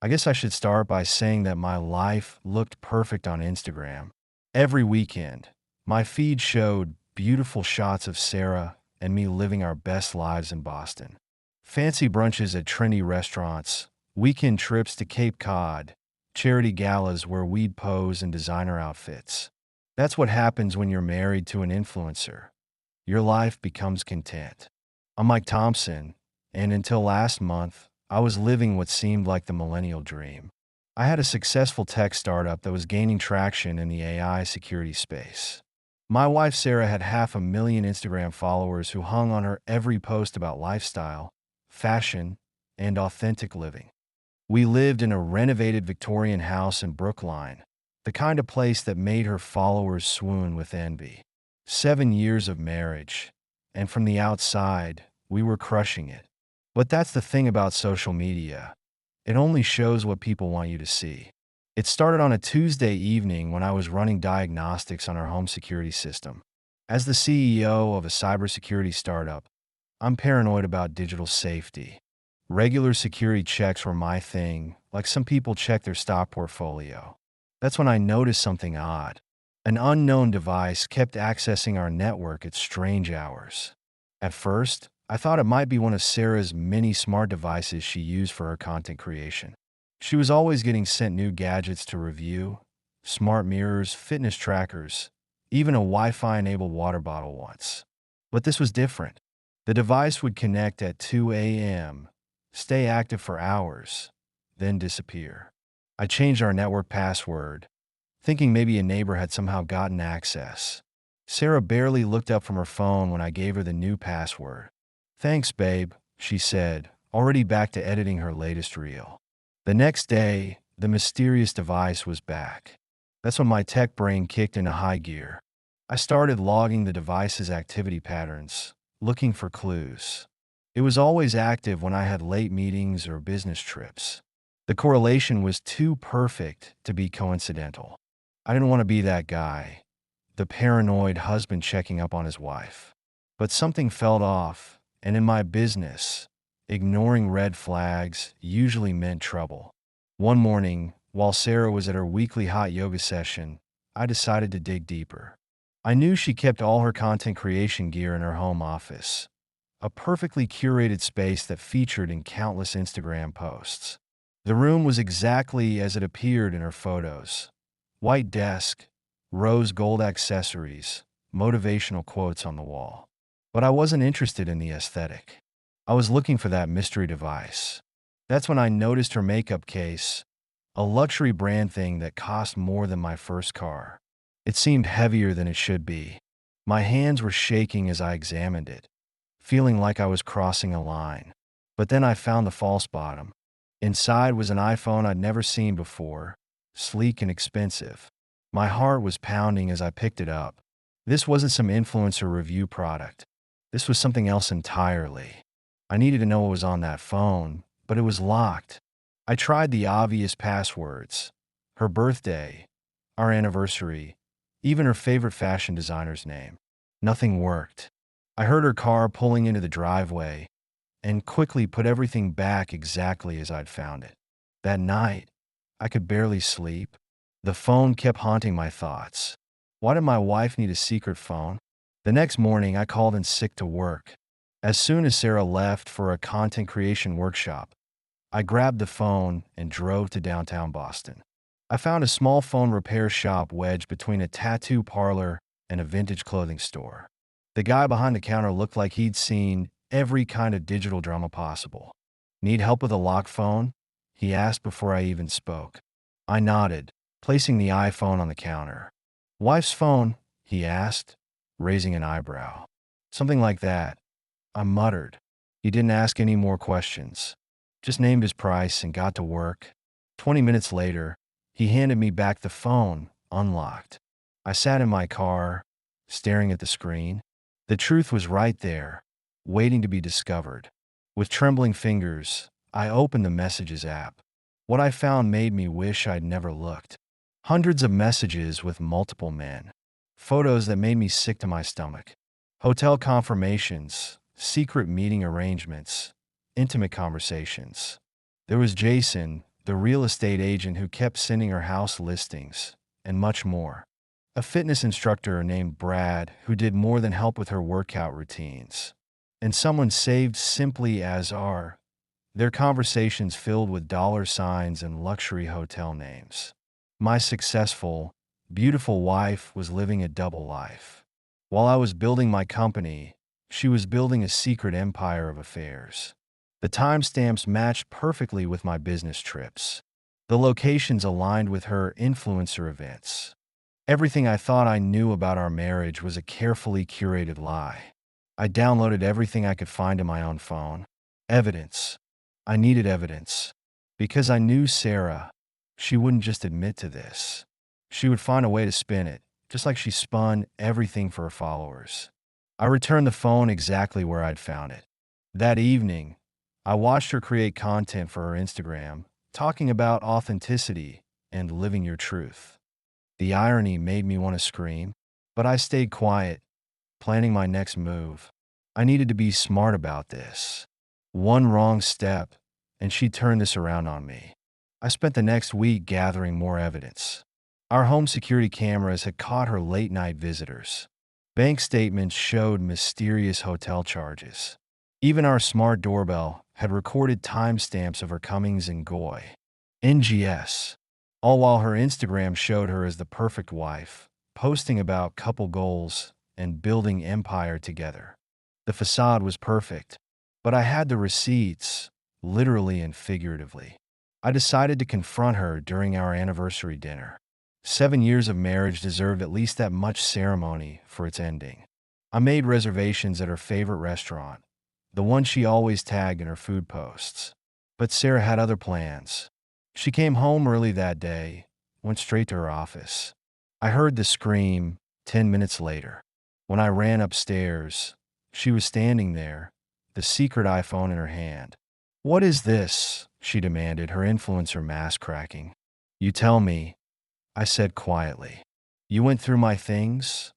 I guess I should start by saying that my life looked perfect on Instagram. Every weekend, my feed showed beautiful shots of Sarah and me living our best lives in Boston. Fancy brunches at trendy restaurants, weekend trips to Cape Cod, charity galas where we'd pose in designer outfits. That's what happens when you're married to an influencer. Your life becomes content. I'm Mike Thompson, and until last month, I was living what seemed like the millennial dream. I had a successful tech startup that was gaining traction in the AI security space. My wife Sarah had 500,000 Instagram followers who hung on her every post about lifestyle, fashion, and authentic living. We lived in a renovated Victorian house in Brookline, the kind of place that made her followers swoon with envy. 7 years of marriage, and from the outside, we were crushing it. But that's the thing about social media. It only shows what people want you to see. It started on a Tuesday evening when I was running diagnostics on our home security system. As the CEO of a cybersecurity startup, I'm paranoid about digital safety. Regular security checks were my thing, like some people check their stock portfolio. That's when I noticed something odd. An unknown device kept accessing our network at strange hours. At first, I thought it might be one of Sarah's many smart devices she used for her content creation. She was always getting sent new gadgets to review, smart mirrors, fitness trackers, even a Wi-Fi enabled water bottle once. But this was different. The device would connect at 2 a.m., stay active for hours, then disappear. I changed our network password, thinking maybe a neighbor had somehow gotten access. Sarah barely looked up from her phone when I gave her the new password. "Thanks, babe," she said, already back to editing her latest reel. The next day, the mysterious device was back. That's when my tech brain kicked into high gear. I started logging the device's activity patterns, looking for clues. It was always active when I had late meetings or business trips. The correlation was too perfect to be coincidental. I didn't want to be that guy, the paranoid husband checking up on his wife. But something felt off, and in my business, ignoring red flags usually meant trouble. One morning, while Sarah was at her weekly hot yoga session, I decided to dig deeper. I knew she kept all her content creation gear in her home office, a perfectly curated space that featured in countless Instagram posts. The room was exactly as it appeared in her photos. White desk, rose gold accessories, motivational quotes on the wall. But I wasn't interested in the aesthetic. I was looking for that mystery device. That's when I noticed her makeup case, a luxury brand thing that cost more than my first car. It seemed heavier than it should be. My hands were shaking as I examined it, feeling like I was crossing a line. But then I found the false bottom. Inside was an iPhone I'd never seen before, sleek and expensive. My heart was pounding as I picked it up. This wasn't some influencer review product. This was something else entirely. I needed to know what was on that phone, but it was locked. I tried the obvious passwords: her birthday, our anniversary, even her favorite fashion designer's name. Nothing worked. I heard her car pulling into the driveway and quickly put everything back exactly as I'd found it. That night, I could barely sleep. The phone kept haunting my thoughts. Why did my wife need a secret phone? The next morning, I called in sick to work. As soon as Sarah left for a content creation workshop, I grabbed the phone and drove to downtown Boston. I found a small phone repair shop wedged between a tattoo parlor and a vintage clothing store. The guy behind the counter looked like he'd seen every kind of digital drama possible. "Need help with a locked phone?" he asked before I even spoke. I nodded, placing the iPhone on the counter. "Wife's phone?" he asked, raising an eyebrow. "Something like that," I muttered. He didn't ask any more questions, just named his price and got to work. 20 minutes later, he handed me back the phone, unlocked. I sat in my car, staring at the screen. The truth was right there, waiting to be discovered. With trembling fingers, I opened the Messages app. What I found made me wish I'd never looked. Hundreds of messages with multiple men. Photos that made me sick to my stomach. Hotel confirmations, secret meeting arrangements, intimate conversations. There was Jason, the real estate agent who kept sending her house listings, and much more. A fitness instructor named Brad who did more than help with her workout routines. And someone saved simply as are. Their conversations filled with dollar signs and luxury hotel names. My successful, beautiful wife was living a double life. While I was building my company, she was building a secret empire of affairs. The timestamps matched perfectly with my business trips. The locations aligned with her influencer events. Everything I thought I knew about our marriage was a carefully curated lie. I downloaded everything I could find in my own phone. Evidence. I needed evidence. Because I knew Sarah, she wouldn't just admit to this. She would find a way to spin it, just like she spun everything for her followers. I returned the phone exactly where I'd found it. That evening, I watched her create content for her Instagram, talking about authenticity and living your truth. The irony made me want to scream, but I stayed quiet, planning my next move. I needed to be smart about this. One wrong step, and she'd turn this around on me. I spent the next week gathering more evidence. Our home security cameras had caught her late-night visitors. Bank statements showed mysterious hotel charges. Even our smart doorbell had recorded timestamps of her comings and goy. NGS. All while her Instagram showed her as the perfect wife, posting about couple goals and building empire together. The facade was perfect, but I had the receipts, literally and figuratively. I decided to confront her during our anniversary dinner. 7 years of marriage deserved at least that much ceremony for its ending. I made reservations at her favorite restaurant, the one she always tagged in her food posts. But Sarah had other plans. She came home early that day, went straight to her office. I heard the scream 10 minutes later. When I ran upstairs, she was standing there, the secret iPhone in her hand. "What is this?" she demanded, her influencer mask cracking. "You tell me," I said quietly. "You went through my things?"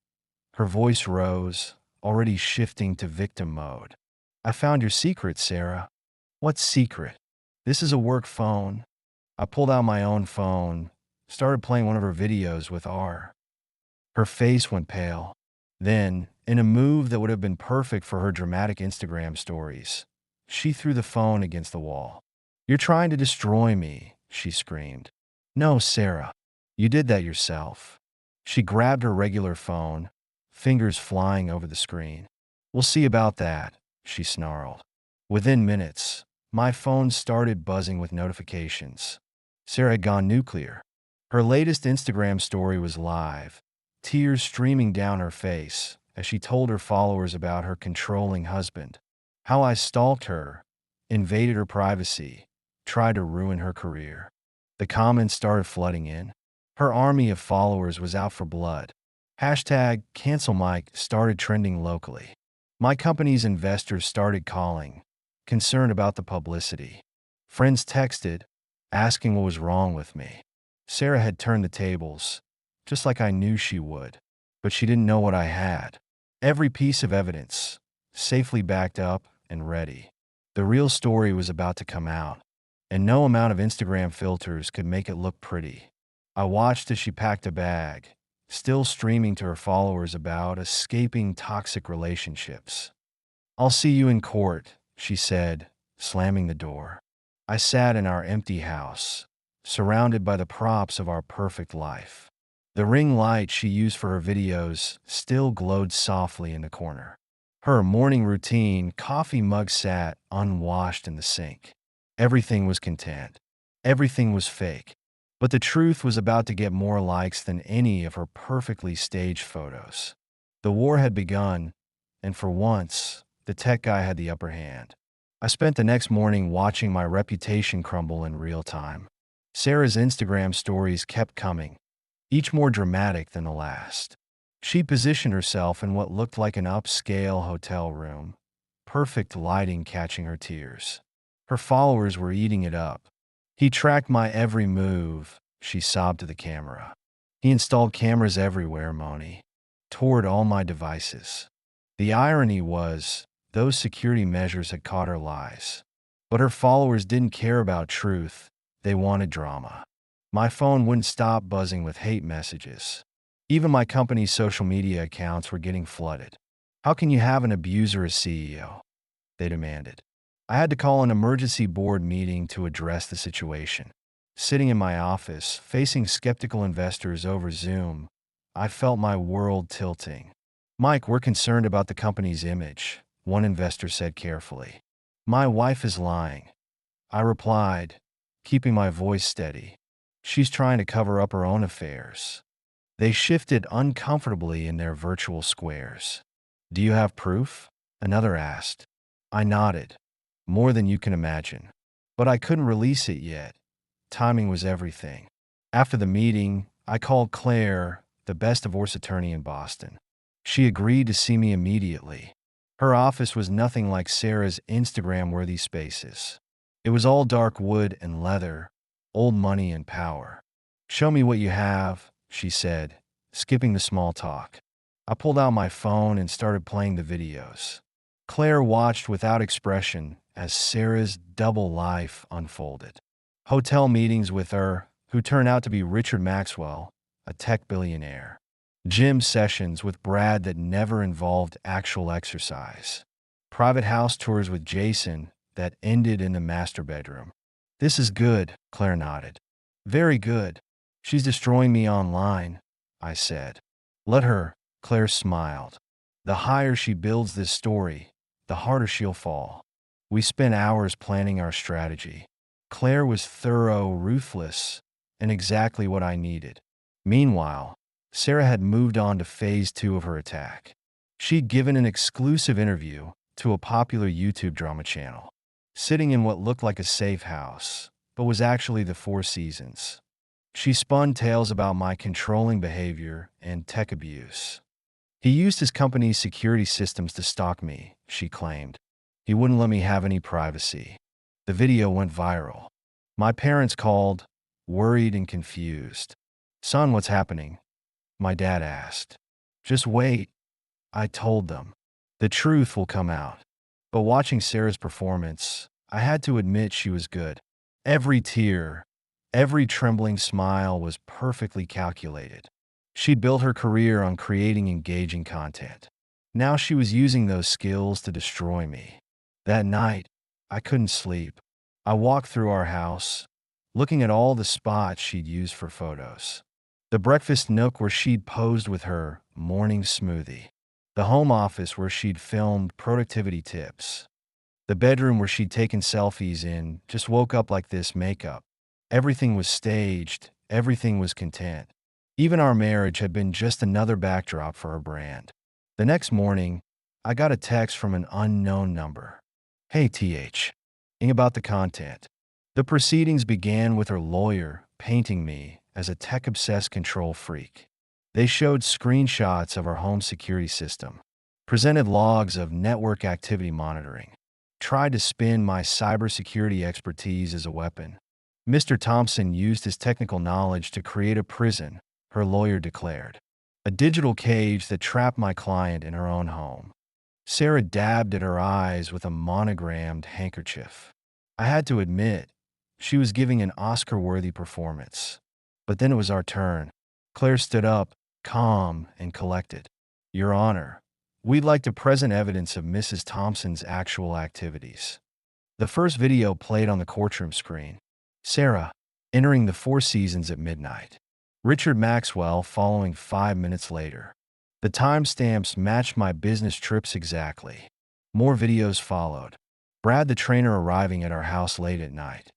Her voice rose, already shifting to victim mode. "I found your secret, Sarah." "What secret?" "This is a work phone." I pulled out my own phone, started playing one of her videos with R. Her face went pale. Then, in a move that would have been perfect for her dramatic Instagram stories, she threw the phone against the wall. "You're trying to destroy me," she screamed. "No, Sarah. You did that yourself." She grabbed her regular phone, fingers flying over the screen. "We'll see about that," she snarled. Within minutes, my phone started buzzing with notifications. Sarah had gone nuclear. Her latest Instagram story was live, tears streaming down her face as she told her followers about her controlling husband, how I stalked her, invaded her privacy, tried to ruin her career. The comments started flooding in. Her army of followers was out for blood. Hashtag cancel Mike started trending locally. My company's investors started calling, concerned about the publicity. Friends texted, asking what was wrong with me. Sarah had turned the tables, just like I knew she would, but she didn't know what I had. Every piece of evidence, safely backed up and ready. The real story was about to come out, and no amount of Instagram filters could make it look pretty. I watched as she packed a bag, still streaming to her followers about escaping toxic relationships. "I'll see you in court," she said, slamming the door. I sat in our empty house, surrounded by the props of our perfect life. The ring light she used for her videos still glowed softly in the corner. Her morning routine coffee mug sat unwashed in the sink. Everything was content. Everything was fake. But the truth was about to get more likes than any of her perfectly staged photos. The war had begun, and for once, the tech guy had the upper hand. I spent the next morning watching my reputation crumble in real time. Sarah's Instagram stories kept coming, each more dramatic than the last. She positioned herself in what looked like an upscale hotel room, perfect lighting catching her tears. Her followers were eating it up. "He tracked my every move," she sobbed to the camera. "He installed cameras everywhere, Moni, toward all my devices." The irony was, those security measures had caught her lies. But her followers didn't care about truth. They wanted drama. My phone wouldn't stop buzzing with hate messages. Even my company's social media accounts were getting flooded. How can you have an abuser as CEO? They demanded. I had to call an emergency board meeting to address the situation. Sitting in my office, facing skeptical investors over Zoom, I felt my world tilting. Mike, we're concerned about the company's image, one investor said carefully. My wife is lying. I replied, keeping my voice steady. She's trying to cover up her own affairs. They shifted uncomfortably in their virtual squares. Do you have proof? Another asked. I nodded. More than you can imagine. But I couldn't release it yet. Timing was everything. After the meeting, I called Claire, the best divorce attorney in Boston. She agreed to see me immediately. Her office was nothing like Sarah's Instagram-worthy spaces. It was all dark wood and leather, old money and power. Show me what you have, she said, skipping the small talk. I pulled out my phone and started playing the videos. Claire watched without expression as Sarah's double life unfolded. Hotel meetings with her, who turned out to be Richard Maxwell, a tech billionaire. Gym sessions with Brad that never involved actual exercise. Private house tours with Jason that ended in the master bedroom. This is good, Claire nodded. Very good. She's destroying me online, I said. Let her, Claire smiled. The higher she builds this story, the harder she'll fall. We spent hours planning our strategy. Claire was thorough, ruthless, and exactly what I needed. Meanwhile, Sarah had moved on to phase 2 of her attack. She'd given an exclusive interview to a popular YouTube drama channel, sitting in what looked like a safe house, but was actually the Four Seasons. She spun tales about my controlling behavior and tech abuse. He used his company's security systems to stalk me, she claimed. He wouldn't let me have any privacy. The video went viral. My parents called, worried and confused. Son, what's happening? My dad asked. Just wait, I told them. The truth will come out. But watching Sarah's performance, I had to admit she was good. Every tear, every trembling smile was perfectly calculated. She'd built her career on creating engaging content. Now she was using those skills to destroy me. That night, I couldn't sleep. I walked through our house, looking at all the spots she'd used for photos. The breakfast nook where she'd posed with her morning smoothie. The home office where she'd filmed productivity tips. The bedroom where she'd taken selfies in, just woke up like this makeup. Everything was staged, everything was content. Even our marriage had been just another backdrop for her brand. The next morning, I got a text from an unknown number. Hey, TH. About the content. The proceedings began with her lawyer painting me as a tech-obsessed control freak. They showed screenshots of our home security system, presented logs of network activity monitoring, tried to spin my cybersecurity expertise as a weapon. Mr. Thompson used his technical knowledge to create a prison, her lawyer declared. A digital cage that trapped my client in her own home. Sarah dabbed at her eyes with a monogrammed handkerchief. I had to admit, she was giving an Oscar-worthy performance. But then it was our turn. Claire stood up, calm and collected. Your Honor, we'd like to present evidence of Mrs. Thompson's actual activities. The first video played on the courtroom screen. Sarah, entering the Four Seasons at midnight. Richard Maxwell following 5 minutes later. The timestamps matched my business trips exactly. More videos followed. Brad the trainer arriving at our house late at night.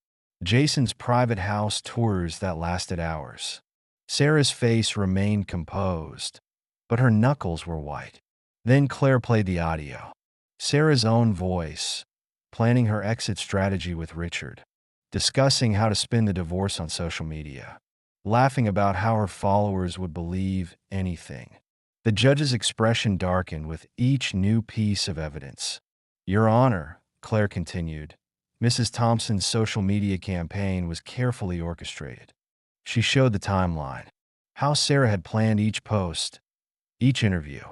Jason's private house tours that lasted hours. Sarah's face remained composed, but her knuckles were white. Then Claire played the audio. Sarah's own voice, planning her exit strategy with Richard, discussing how to spin the divorce on social media, laughing about how her followers would believe anything. The judge's expression darkened with each new piece of evidence. Your Honor, Claire continued, Mrs. Thompson's social media campaign was carefully orchestrated. She showed the timeline, how Sarah had planned each post, each interview,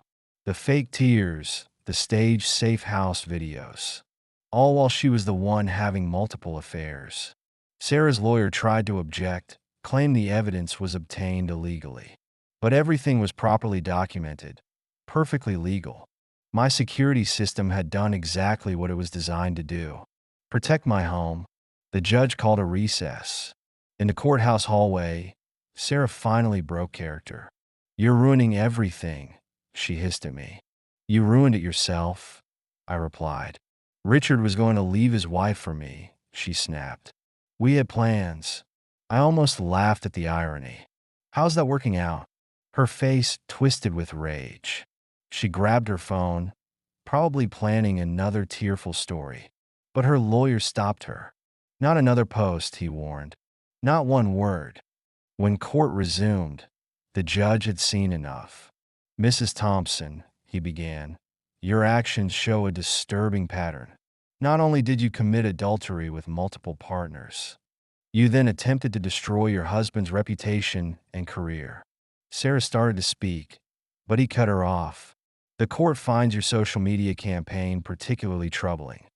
the fake tears, the staged safe house videos, all while she was the one having multiple affairs. Sarah's lawyer tried to object, claimed the evidence was obtained illegally. But everything was properly documented, perfectly legal. My security system had done exactly what it was designed to do: protect my home. The judge called a recess. In the courthouse hallway, Sarah finally broke character. "You're ruining everything," she hissed at me. "You ruined it yourself," I replied. "Richard was going to leave his wife for me," she snapped. "We had plans." I almost laughed at the irony. "How's that working out?" Her face twisted with rage. She grabbed her phone, probably planning another tearful story. But her lawyer stopped her. "Not another post," he warned. "Not one word." When court resumed, the judge had seen enough. "Mrs. Thompson," he began, "your actions show a disturbing pattern. Not only did you commit adultery with multiple partners, you then attempted to destroy your husband's reputation and career." Sarah started to speak, but he cut her off. "The court finds your social media campaign particularly troubling.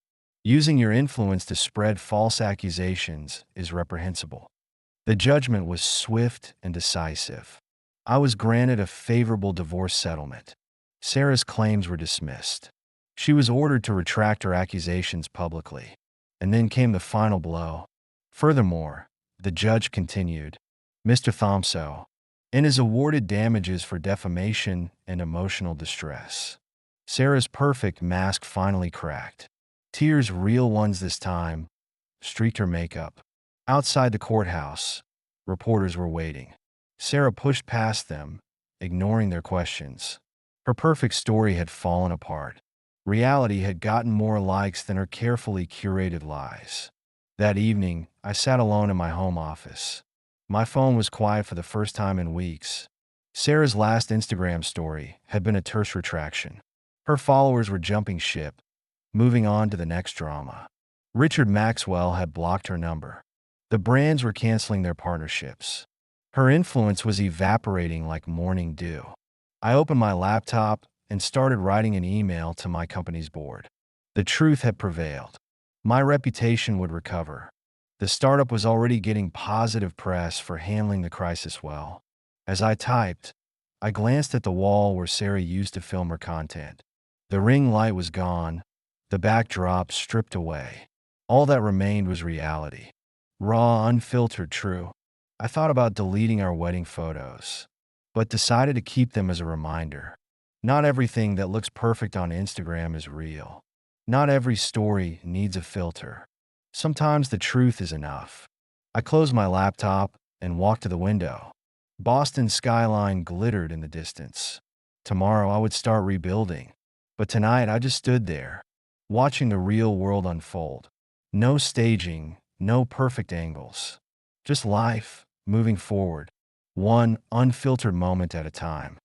Using your influence to spread false accusations is reprehensible." The judgment was swift and decisive. I was granted a favorable divorce settlement. Sarah's claims were dismissed. She was ordered to retract her accusations publicly. And then came the final blow. Furthermore, the judge continued, "Mr. Thompson is awarded damages for defamation and emotional distress." Sarah's perfect mask finally cracked. Tears, real ones this time, streaked her makeup. Outside the courthouse, reporters were waiting. Sarah pushed past them, ignoring their questions. Her perfect story had fallen apart. Reality had gotten more likes than her carefully curated lies. That evening, I sat alone in my home office. My phone was quiet for the first time in weeks. Sarah's last Instagram story had been a terse retraction. Her followers were jumping ship, moving on to the next drama. Richard Maxwell had blocked her number. The brands were canceling their partnerships. Her influence was evaporating like morning dew. I opened my laptop and started writing an email to my company's board. The truth had prevailed. My reputation would recover. The startup was already getting positive press for handling the crisis well. As I typed, I glanced at the wall where Sarah used to film her content. The ring light was gone, the backdrop stripped away. All that remained was reality. Raw, unfiltered, true. I thought about deleting our wedding photos, but decided to keep them as a reminder. Not everything that looks perfect on Instagram is real. Not every story needs a filter. Sometimes the truth is enough. I closed my laptop and walked to the window. Boston's skyline glittered in the distance. Tomorrow I would start rebuilding. But tonight I just stood there, watching the real world unfold. No staging, no perfect angles. Just life, moving forward, one unfiltered moment at a time.